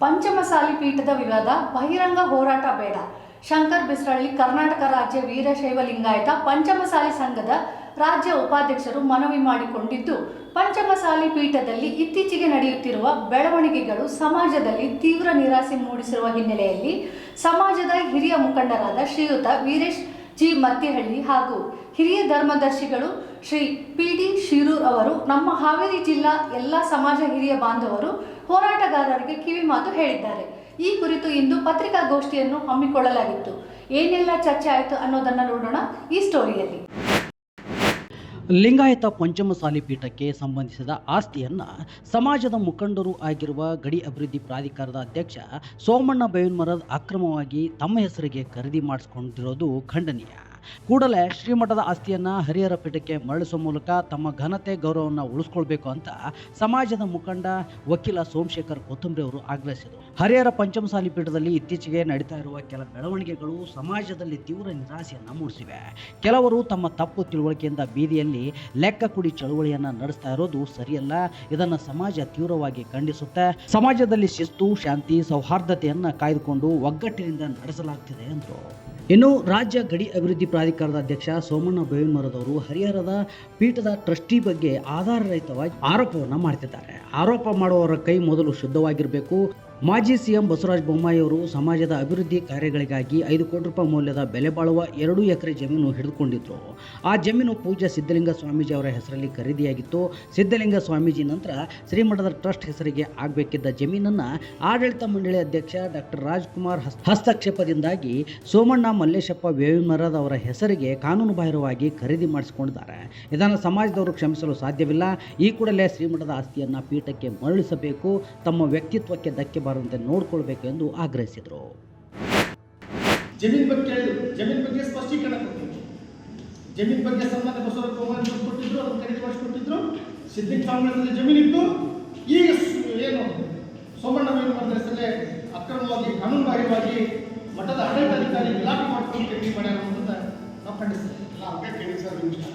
ಪಂಚಮಸಾಲಿ ಪೀಠದ ವಿವಾದ ಬಹಿರಂಗ ಹೋರಾಟ ಬೇಡ. ಶಂಕರ್ ಬಿಸ್ರಳ್ಳಿ ಕರ್ನಾಟಕ ರಾಜ್ಯ ವೀರಶೈವ ಲಿಂಗಾಯತ ಪಂಚಮಸಾಲಿ ಸಂಘದ ರಾಜ್ಯ ಉಪಾಧ್ಯಕ್ಷರು ಮನವಿ ಮಾಡಿಕೊಂಡಿದ್ದು, ಪಂಚಮಸಾಲಿ ಪೀಠದಲ್ಲಿ ಇತ್ತೀಚೆಗೆ ನಡೆಯುತ್ತಿರುವ ಬೆಳವಣಿಗೆಗಳು ಸಮಾಜದಲ್ಲಿ ತೀವ್ರ ನಿರಾಸೆ ಮೂಡಿಸಿರುವ ಹಿನ್ನೆಲೆಯಲ್ಲಿ ಸಮಾಜದ ಹಿರಿಯ ಮುಖಂಡರಾದ ಶ್ರೀಯುತ ವೀರೇಶ್ ಜಿ ಮತ್ತಿಹಳ್ಳಿ ಹಾಗೂ ಹಿರಿಯ ಧರ್ಮದರ್ಶಿಗಳು ಶ್ರೀ ಪಿ.ಡಿ. ಶಿರೂರ್ ಅವರು ನಮ್ಮ ಹಾವೇರಿ ಜಿಲ್ಲಾ ಎಲ್ಲ ಸಮಾಜ ಹಿರಿಯ ಬಾಂಧವರು ಹೋರಾಟಗಾರರಿಗೆ ಕಿವಿಮಾತು ಹೇಳಿದ್ದಾರೆ. ಈ ಕುರಿತು ಇಂದು ಪತ್ರಿಕಾಗೋಷ್ಠಿಯನ್ನು ಹಮ್ಮಿಕೊಳ್ಳಲಾಗಿತ್ತು. ಏನೆಲ್ಲ ಚರ್ಚೆ ಆಯಿತು ಅನ್ನೋದನ್ನು ನೋಡೋಣ ಈ ಸ್ಟೋರಿಯಲ್ಲಿ. ಲಿಂಗಾಯತ ಪಂಚಮಸಾಲಿ ಪೀಠಕ್ಕೆ ಸಂಬಂಧಿಸಿದ ಆಸ್ತಿಯನ್ನು ಸಮಾಜದ ಮುಖಂಡರು ಆಗಿರುವ ಗಡಿ ಅಭಿವೃದ್ಧಿ ಪ್ರಾಧಿಕಾರದ ಅಧ್ಯಕ್ಷ ಸೋಮಣ್ಣ ಬೇವಿನಮರದ ಅಕ್ರಮವಾಗಿ ತಮ್ಮ ಹೆಸರಿಗೆ ಖರೀದಿ ಮಾಡಿಸಿಕೊಂಡಿರೋದು ಖಂಡನೀಯ. ಕೂಡಲೇ ಶ್ರೀಮಠದ ಆಸ್ತಿಯನ್ನು ಹರಿಹರ ಪೀಠಕ್ಕೆ ಮರಳಿಸುವ ಮೂಲಕ ತಮ್ಮ ಘನತೆ ಗೌರವವನ್ನು ಉಳಿಸ್ಕೊಳ್ಬೇಕು ಅಂತ ಸಮಾಜದ ಮುಖಂಡ ವಕೀಲ ಸೋಮಶೇಖರ್ ಕೊತ್ತಂಬರಿ ಅವರು ಆಗ್ರಹಿಸಿದರು. ಹರಿಹರ ಪಂಚಮಸಾಲಿ ಪೀಠದಲ್ಲಿ ಇತ್ತೀಚೆಗೆ ನಡೀತಾ ಇರುವ ಕೆಲ ಬೆಳವಣಿಗೆಗಳು ಸಮಾಜದಲ್ಲಿ ತೀವ್ರ ನಿರಾಸೆಯನ್ನು ಮೂಡಿಸಿವೆ. ಕೆಲವರು ತಮ್ಮ ತಪ್ಪು ತಿಳುವಳಿಕೆಯಿಂದ ಬೀದಿಯಲ್ಲಿ ಲೆಕ್ಕ ಕುಡಿ ಚಳುವಳಿಯನ್ನು ನಡೆಸ್ತಾ ಇರೋದು ಸರಿಯಲ್ಲ. ಇದನ್ನು ಸಮಾಜ ತೀವ್ರವಾಗಿ ಖಂಡಿಸುತ್ತೆ. ಸಮಾಜದಲ್ಲಿ ಶಿಸ್ತು, ಶಾಂತಿ, ಸೌಹಾರ್ದತೆಯನ್ನು ಕಾಯ್ದುಕೊಂಡು ಒಗ್ಗಟ್ಟಿನಿಂದ ನಡೆಸಲಾಗ್ತಿದೆ ಎಂದರು. ಇನ್ನು ರಾಜ್ಯ ಗಡಿ ಅಭಿವೃದ್ಧಿ ಪ್ರಾಧಿಕಾರದ ಅಧ್ಯಕ್ಷ ಸೋಮಣ್ಣ ಬೇವಿನಮರದವರು ಹರಿಹರದ ಪೀಠದ ಟ್ರಸ್ಟಿ ಬಗ್ಗೆ ಆಧಾರರಹಿತವಾಗಿ ಆರೋಪವನ್ನು ಮಾಡ್ತಿದ್ದಾರೆ. ಆರೋಪ ಮಾಡುವವರ ಕೈ ಮೊದಲು ಶುದ್ಧವಾಗಿರಬೇಕು. ಮಾಜಿ ಸಿಎಂ ಬಸವರಾಜ ಬೊಮ್ಮಾಯಿ ಅವರು ಸಮಾಜದ ಅಭಿವೃದ್ಧಿ ಕಾರ್ಯಗಳಿಗಾಗಿ 5 ಕೋಟಿ ರೂಪಾಯಿ ಮೌಲ್ಯದ ಬೆಲೆ ಬಾಳುವ 2 ಎಕರೆ ಜಮೀನು ಹಿಡಿದುಕೊಂಡಿದ್ರು. ಆ ಜಮೀನು ಪೂಜ್ಯ ಸಿದ್ಧಲಿಂಗ ಸ್ವಾಮೀಜಿ ಅವರ ಹೆಸರಲ್ಲಿ ಖರೀದಿಯಾಗಿತ್ತು. ಸಿದ್ಧಲಿಂಗ ಸ್ವಾಮೀಜಿ ನಂತರ ಶ್ರೀಮಠದ ಟ್ರಸ್ಟ್ ಹೆಸರಿಗೆ ಆಗಬೇಕಿದ್ದ ಜಮೀನನ್ನು ಆಡಳಿತ ಮಂಡಳಿ ಅಧ್ಯಕ್ಷ ಡಾಕ್ಟರ್ ರಾಜ್ಕುಮಾರ್ ಹಸ್ತಕ್ಷೇಪದಿಂದಾಗಿ ಸೋಮಣ್ಣ ಮಲ್ಲೇಶಪ್ಪ ಬೇವಿನಮರದ ಅವರ ಹೆಸರಿಗೆ ಕಾನೂನುಬಾಹಿರವಾಗಿ ಖರೀದಿ ಮಾಡಿಸಿಕೊಂಡಿದ್ದಾರೆ. ಇದನ್ನು ಸಮಾಜದವರು ಕ್ಷಮಿಸಲು ಸಾಧ್ಯವಿಲ್ಲ. ಈ ಕೂಡಲೇ ಶ್ರೀಮಠದ ಆಸ್ತಿಯನ್ನು ಪೀಠಕ್ಕೆ ಮರಳಿಸಬೇಕು. ತಮ್ಮ ವ್ಯಕ್ತಿತ್ವಕ್ಕೆ ಧಕ್ಕೆ ಬಾರದಂತೆ ನೋಡಿಕೊಳ್ಬೇಕು ಎಂದು ಆಗ್ರಹಿಸಿದರು. ಜಮೀನ್ ಬಗ್ಗೆ ಸ್ಪಷ್ಟೀಕರಣ ಕೊಟ್ಟಿದ್ರು. ಜಮೀನ್ ಬಗ್ಗೆ ಸನ್ಮಾನ್ಯ ಬಸವರಾಜ ಬೊಮ್ಮಾಯಿ ಕೊಟ್ಟಿದ್ರು, ಅದನ್ನು ಖರೀದಿ ಮಾಡಿಸಿಕೊಟ್ಟಿದ್ರು. ಸಿದ್ಧಲಿಂಗ ಸ್ವಾಮಿಗಳಲ್ಲಿ ಜಮೀನಿತ್ತು. ಈಗ ಏನು ಸೋಮಣ್ಣ ಬೇವಿನಮರದ ಹೆಸರಲ್ಲೇ ಅಕ್ರಮವಾಗಿ ಕಾನೂನುಬಾಹಿರವಾಗಿ ಮಠದ ಆಡಳಿತಾಧಿಕಾರಿ ಇಲಾಖೆ ಮಾಡ್ಕೊಂಡು ಖರೀದಿ ಮಾಡ್ಯಾರ ಅಂತ ನಾವು ಖಂಡಿಸ್ತೇವೆ.